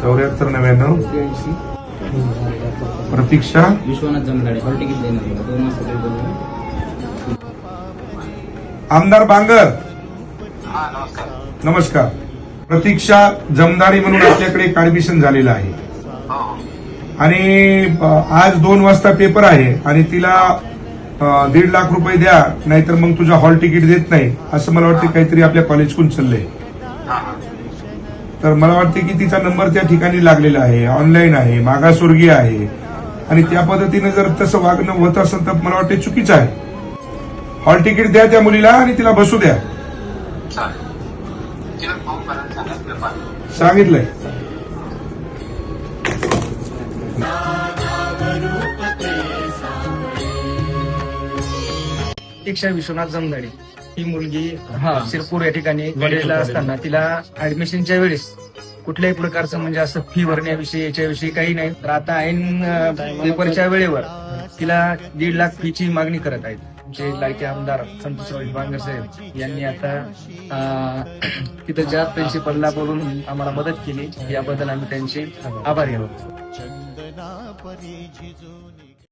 7499 83 प्रतीक्षा Vishwanath Jamdade hall ticket देणार 2 वाजता बोलून. आमदार बांगर नमस्कार. प्रतीक्षा जमदाडे म्हणून आपल्याकडे एक ऍडमिशन झालेलं आहे आणि आज 2 वाजता पेपर आहे आणि तिला 1.5 लाख रुपये द्या नाहीतर मग तुझा हॉल तिकीट देत नाही असं मला वाटतं काहीतरी आपल्या कॉलेजकडून चाललंय. तर मला वाटते की तिचा नंबर त्या ठिकाणी लागलेला आहे, ऑनलाईन आहे, मागासवर्गीय आहे आणि त्या पद्धतीने जर तसं वागणं होत असेल तर मला वाटते चुकीचं आहे. हॉल तिकीट द्या त्या मुलीला आणि तिला बसू द्या. सांगितलंय. प्रतीक्षा विश्वनाथ जमदाडे ही मुलगी शिरपूर या ठिकाणी कॉलेजला असताना तिला ऍडमिशनच्या वेळेस कुठल्याही प्रकारचं म्हणजे असं फी भरण्याविषयी याच्याविषयी काही नाही. तर आता ऐन पेपरच्या वेळेवर तिला 1.5 लाख फीची मागणी करत आहेत. आमचे लाडके आमदार संतोषराव बांगर साहेब यांनी आता तिथं प्रिन्सिपलला बोलून आम्हाला मदत केली. याबद्दल आम्ही त्यांचे आभारी आहोत.